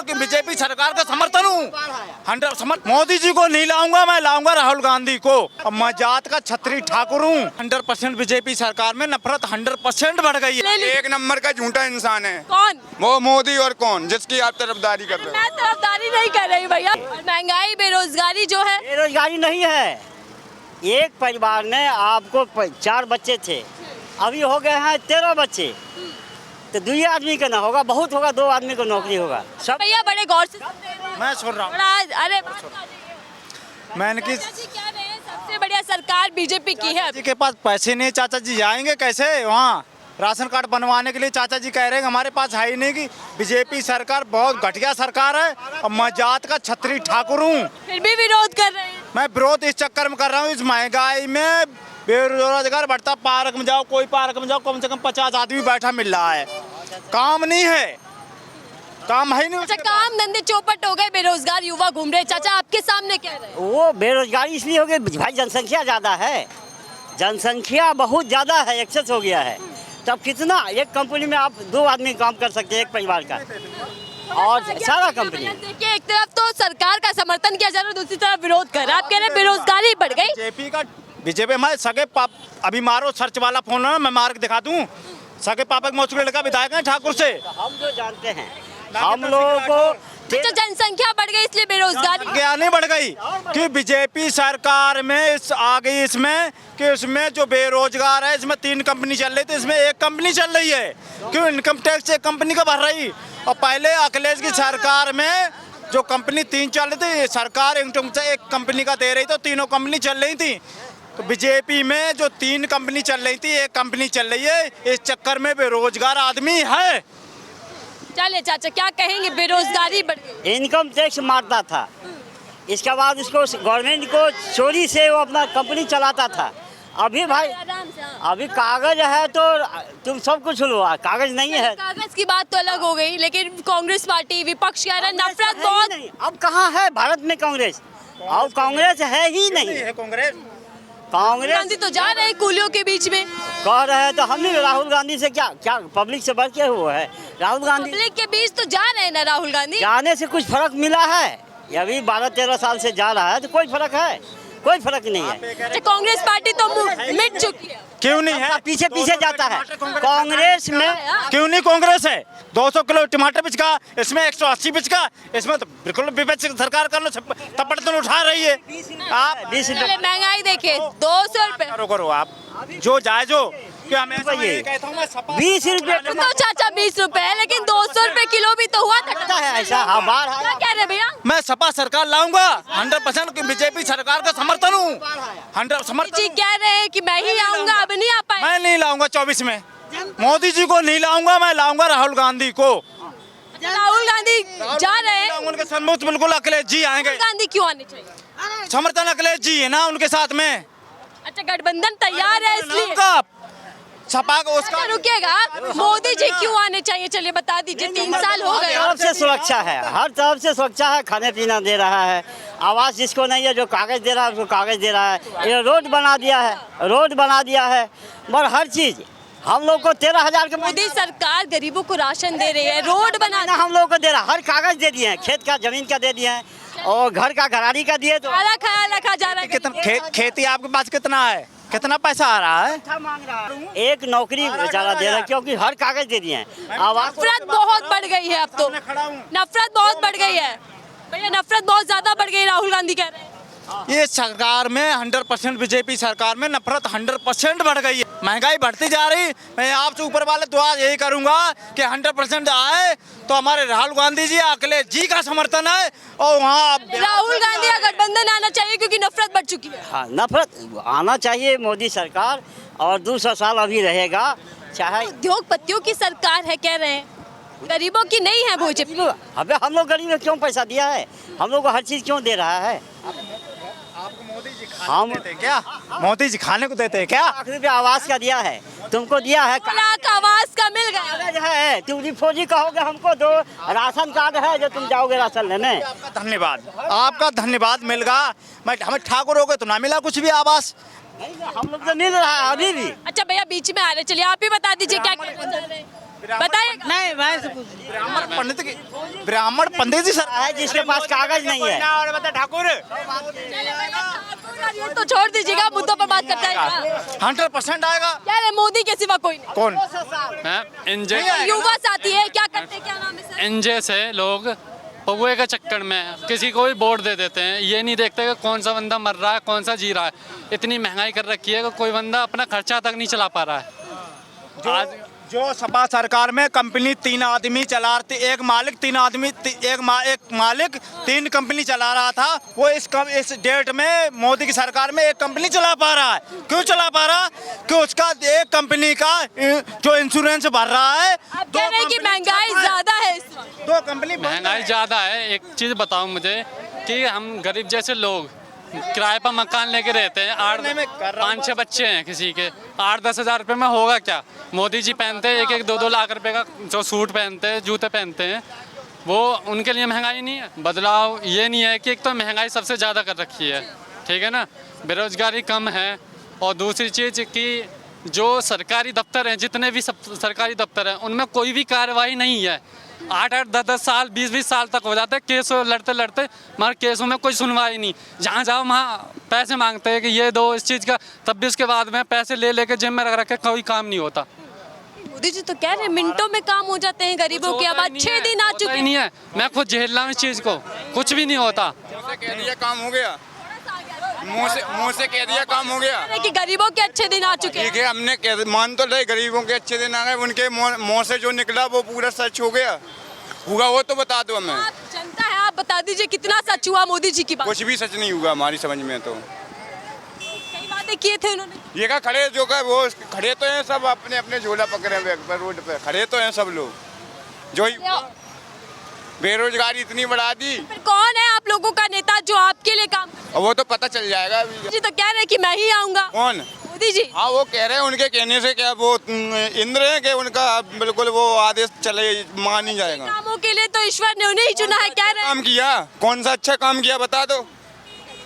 कि बीजेपी सरकार का समर्थन हूँ 100%। मोदी जी को नहीं लाऊंगा, मैं लाऊंगा राहुल गांधी को। अब मैं जात का छत्री ठाकुर हूँ। 100% बीजेपी सरकार में नफरत 100% बढ़ गई है। एक नंबर का झूठा इंसान है। कौन? वो मोदी और कौन, जिसकी आप तरफदारी कर रहे हो। मैं तरफदारी नहीं कर रही भैया। महंगाई बेरोजगारी जो है, बेरोजगारी नहीं है। एक परिवार में आपको 4 बच्चे थे, अभी हो गए हैं 13 बच्चे, तो 2 आदमी का ना होगा, बहुत होगा 2 आदमी को नौकरी होगा। सब भैया बड़े गौर से मैं सुन रहा हूँ। अरे मैंने कि चाचा जी क्या रहे हैं, सबसे बढ़िया सरकार बीजेपी की है। जी के पास पैसे नहीं, चाचा जी जाएंगे कैसे वहाँ राशन कार्ड बनवाने के लिए? चाचा जी कह रहे हैं हमारे पास है ही नहीं कि बीजेपी सरकार बहुत घटिया सरकार है और मैं जात का छत्री ठाकुर हूँ। फिर भी विरोध कर रहे हैं। मैं विरोध इस चक्कर में कर रहा हूँ, इस महंगाई में बेरोजगार बढ़ता। पार्क में जाओ, कोई पार्क में जाओ, कम से कम 50 आदमी बैठा मिल रहा है, काम नहीं है, काम है ही नहीं। अच्छा, काम धंधे चौपट हो गए, बेरोजगार युवा घूम रहे। चाचा आपके सामने कह रहे हैं। वो बेरोजगारी इसलिए हो गई भाई, जनसंख्या ज़्यादा है, जनसंख्या बहुत ज़्यादा है, एक्सेस हो गया है। तब कितना एक कंपनी में आप 2 आदमी काम कर सकते हैं, एक परिवार का, और सारा कंपनी। देखिए, एक तरफ तो सरकार का समर्थन किया जा रहा है, दूसरी तरफ विरोध कर रहा है। आप कह रहे हैं बेरोजगारी बढ़ गई। बीजेपी में सगे पाप अभी मारो सर्च वाला फोन है, मैं मार के दिखा दूं। सगे पापा के मौसू लड़का विधायक है ठाकुर से, हम जो जानते हैं, हम लोगों को तो जनसंख्या बढ़ गई इसलिए बेरोजगारी क्या नहीं बढ़ गई कि बीजेपी सरकार में आ गई इसमें कि इसमें जो बेरोजगार है, इसमें 3 कंपनी चल रही थी, इसमें 1 कंपनी चल रही है। क्यों? इनकम टैक्स 1 कंपनी का भर रही। और पहले अखिलेश की सरकार में जो कंपनी 3 चल रही थी, सरकार इनकम टैक्स 1 कंपनी का दे रही, तो तीनों कंपनी चल रही थी। तो बीजेपी में जो 3 कंपनी चल रही थी, 1 कंपनी चल रही है। इस चक्कर में बेरोजगार आदमी है। चलिए चाचा, क्या कहेंगे? बेरोजगारी बढ़ गई। इनकम टैक्स मारता था, इसके बाद उसको गवर्नमेंट को चोरी से वो अपना कंपनी चलाता था। अभी भाई अभी कागज है तो तुम सब कुछ लो, कागज नहीं है। कागज की बात तो अलग हो गई, लेकिन कांग्रेस पार्टी विपक्ष कह रहा है नफरत बहुत। अब कहाँ है भारत में कांग्रेस? अब कांग्रेस है ही नहीं है। कांग्रेस गांधी तो जा रहे हैं कूलियों के बीच में, कह रहे हैं, तो हमने राहुल गांधी से क्या क्या पब्लिक से बढ़ के हुआ है? राहुल गांधी पब्लिक के बीच तो जा रहे हैं ना राहुल गांधी। जाने से कुछ फर्क मिला है? अभी 12-13 साल से जा रहा है, तो कोई फर्क है? कोई फर्क नहीं है। अच्छा, कांग्रेस पार्टी तो मिट चुकी है। क्यों नहीं है? पीछे पीछे जाता है कांग्रेस में। क्यों नहीं कांग्रेस है? 200 किलो टमाटर बिचका, इसमें 180 बिचका, इसमें तो बिल्कुल विपक्ष सरकार कर लो तपड़ तो उठा रही है। आप 20 पहले महंगाई देखिए, 200 रुपए। करो आप जो जायजो कि हमें कहता हूँ मैं 20 रुपए तो चाचा 20 रुपए है, लेकिन 200 रुपए किलो भी तो हुआ था। है ऐसा। हाँ, बार क्या कह रहे भैया? मैं सपा सरकार लाऊंगा 100% कि बीजेपी सरकार का समर्थन हूँ 100%। जी कह रहे हैं कि मैं ही आऊंगा, अब नहीं आ पाए। मैं नहीं लाऊंगा 24 में, मोदी जी को नहीं लाऊंगा, मैं लाऊंगा राहुल गांधी को। राहुल गांधी जा रहे हैं, उनके सम्मुख बिल्कुल अखिलेश जी आएंगे। राहुल गांधी क्यों आने चाहिए? समर्थन अखिलेश जी है ना उनके साथ में। अच्छा, गठबंधन तैयार है इसलिए। सपा को उसका अच्छा, रुकिएगा, मोदी जी क्यों आने चाहिए? चलिए बता दीजिए, 3 साल हो गए। हर तरफ से सुरक्षा है, हर तरफ से सुरक्षा है। खाने पीना दे रहा है, आवास जिसको नहीं है, जो कागज दे रहा है उसको कागज दे रहा है। ये रोड बना दिया है, रोड बना दिया है, मगर हर चीज हम लोग को 13,000 के। मोदी सरकार गरीबों को राशन दे रही है, रोड बना हम लोग को दे रहा, हर कागज दे दिए हैं, खेत का जमीन का दे दिए हैं, और घर का घराड़ी का दिए। तो सारा ख्याल रखा जा रहा है। कितना खेती आपके पास कितना है? कितना पैसा आ रहा है? मांग रहा है। एक नौकरी बेचारा दे रहा है, क्योंकि हर कागज दे दिए हैं। आवाज नफरत बहुत बढ़ गई है, अब तो नफरत बहुत बढ़ गई है भैया, नफरत बहुत ज्यादा बढ़ गई। राहुल गांधी कह रहे हैं ये सरकार में 100% बीजेपी सरकार में नफरत 100% बढ़ गई है। महंगाई बढ़ती जा रही। मैं आपसे ऊपर वाले दुआ यही करूंगा कि 100% आए तो हमारे राहुल गांधी जी, अखिलेश जी का समर्थन है, और वहाँ राहुल गांधी का गठबंधन आना चाहिए क्योंकि नफरत बढ़ चुकी है। हाँ, नफरत आना चाहिए मोदी सरकार, और 200 साल अभी रहेगा। चाहे उद्योगपतियों की सरकार है कह रहे हैं, गरीबों की नहीं है बीजेपी। अबे हम लोग गरीब क्यों पैसा दिया है? हम लोग को हर चीज क्यों दे रहा है? आपको मोदी जी हम देते क्या? मोदी जी खाने को देते हैं क्या? ₹1 आवास का दिया है, तुमको दिया है। 2 लाख आवास का मिल गया कागज है, तुम फौजी कहोगे हमको, 2 राशन कार्ड है जो तुम जाओगे राशन लेने। आपका धन्यवाद, आपका धन्यवाद मिल गया। मैं हमें ठाकुर हो गए तो ना मिला कुछ भी आवास। हम लोग तो मिल रहा है अभी भी। अच्छा भैया, बीच में आ रहे, चलिए आप ही बता दीजिए क्या कहना चाह रहे हैं। बताइए। नहीं मैं से पूछ ब्राह्मण पंडित जी सर है जिसके पास कागज नहीं है। और बता ठाकुर ये तो छोड़ दीजिएगा, मुद्दों पर बात करते हैं। 100% आएगा। क्या है, मोदी के सिवा कोई नहीं। कौन? एनजे युवा साथी है, क्या करते हैं, क्या नाम है सर? एनजे से लोग पौए के चक्कर में किसी को भी वोट दे देते हैं। ये नहीं देखते कि कौन सा बंदा मर रहा है, कौन सा जी रहा है। इतनी महंगाई कर रखी है कि कोई बंदा अपना खर्चा तक नहीं चला पा रहा है। आज जो सपा सरकार में कंपनी 3 आदमी चला रही, एक मालिक 3 आदमी, एक मालिक 3 कंपनी चला रहा था, वो इस डेट में मोदी की सरकार में एक कंपनी चला पा रहा है। क्यों चला पा रहा? कि उसका एक कंपनी का जो इंश्योरेंस भर रहा है। आप कह रहे हैं कि महंगाई ज्यादा है इस वक्त। 2 कंपनी महंगाई ज़्यादा है। एक चीज़ बताओ मुझे कि हम गरीब जैसे लोग किराए पर मकान लेके रहते हैं, 5-6 बच्चे हैं, किसी के 8-10 हज़ार रुपये में होगा क्या? मोदी जी पहनते हैं 1-2 लाख रुपए का जो सूट पहनते हैं, जूते पहनते हैं, वो उनके लिए महंगाई नहीं है। बदलाव ये नहीं है कि एक तो महंगाई सबसे ज़्यादा कर रखी है, ठीक है ना, बेरोजगारी कम है, और दूसरी चीज़ कि जो सरकारी दफ्तर हैं, जितने भी सब सरकारी दफ्तर हैं, उनमें कोई भी कार्रवाई नहीं है। 8-8, 10-10 साल, 20-20 साल तक हो जाते हैं केस लड़ते लड़ते, मगर केसों में कोई सुनवाई नहीं। जहाँ जाओ वहाँ पैसे मांगते हैं कि ये दो इस चीज़ का, तब भी उसके बाद में पैसे ले लेके जेब में रख रखे, कोई काम नहीं होता। मोदी जी तो कह रहे हैं मिनटों में काम हो जाते हैं गरीबों के। अब अच्छे दिन आ चुके नहीं है, मैं खुद झेल रहा हूँ इस चीज़ को, कुछ भी नहीं होता। कह दिया काम हो गया, मुंह से कह दिया काम हो गया हैं कि गरीबों के अच्छे दिन आ चुके ठीक हैं। है। हमने मान तो रहे गरीबों के अच्छे दिन आ गए, उनके मुंह से जो निकला वो पूरा सच हो गया होगा, वो तो बता दो हमें। आप जनता है, आप बता दीजिए कितना सच हुआ मोदी जी की बात। कुछ भी सच नहीं हुआ हमारी समझ में। तो कई वादे किए थे उन्होंने। ये का खड़े जो का वो खड़े तो हैं सब, अपने अपने झोला पकड़े हुए पर रोड पे खड़े तो हैं सब लोग। जो बेरोजगारी इतनी बढ़ा दी। फिर कौन है आप लोगों का नेता जो आपके लिए काम करे? अब वो तो पता चल जाएगा अभी। जी तो कह रहे हैं कि मैं ही आऊंगा। कौन? मोदी जी। हाँ वो कह रहे हैं, उनके कहने से क्या वो इंद्र है कि उनका बिल्कुल वो आदेश चले मान ही जाएगा। कामों के लिए तो ईश्वर ने उन्हें ही चुना है, कह रहे हैं। काम किया, कौन सा अच्छा काम किया बता दो।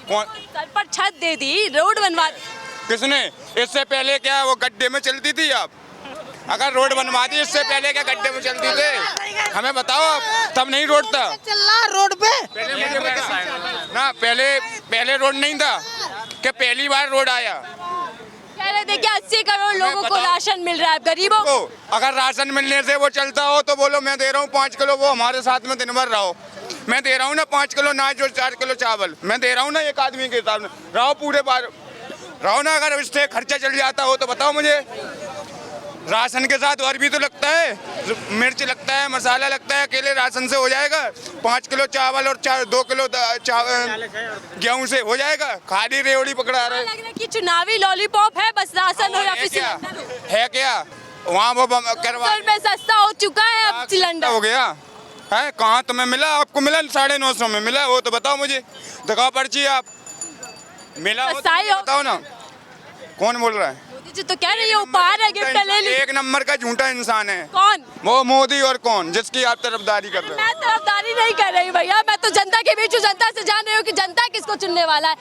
कौन? सर पर छत दे दी, रोड बनवा दी। किसने? इससे पहले क्या वो गड्ढे में चलती थी? आप अगर रोड बनवा दी, इससे पहले क्या गड्ढे में चलती थे? हमें बताओ आप, तब नहीं रोड था। चल रहा रोड पे। पहले मुझे बताओ ना, पहले रोड नहीं था कि पहली बार रोड आया? कह रहे थे कि 80 करोड़ लोगों को राशन मिल रहा है, गरीबों को। तो अगर राशन मिलने से वो चलता हो तो बोलो मैं दे रहा हूँ 5 किलो, वो हमारे साथ में दिन भर रहो। मैं दे रहा हूँ ना 5 किलो अनाज और 4 किलो चावल, मैं दे रहा हूँ ना एक आदमी के हिसाब से। रहो पूरे बार रहो ना, अगर इससे खर्चा चल जाता हो तो बताओ मुझे। राशन के साथ और भी तो लगता है, मिर्च लगता है, मसाला लगता है, अकेले राशन से हो जाएगा? 5 किलो चावल और 2 किलो गेहूं से हो जाएगा? खाली रेवड़ी पकड़ा रहे। लग रहा है कि चुनावी लॉलीपॉप है, बस राशन हो या फिर सिलेंडर हो। है क्या वहाँ वो करवा 100 रुपए सस्ता हो चुका है अब सिलेंडर। हो गया है? कहाँ तुम्हें मिला? आपको मिला 950 में मिला? वो तो बताओ मुझे, दिखाओ पर्ची। आप मिला हो तो सस्ताई हो। बताओ ना, कौन बोल रहा है? मोदी जी तो कह रहे हैं ये उपहार है, गिफ्ट ले लीजिए। एक नंबर का झूठा इंसान है कौन? वो मोदी। और कौन? जिसकी आप तरफदारी कर रहे हो। मैं तरफदारी नहीं कर रही भैया, मैं तो जनता के बीच हूँ, जनता से जान रही हूँ कि जनता किसको चुनने वाला है।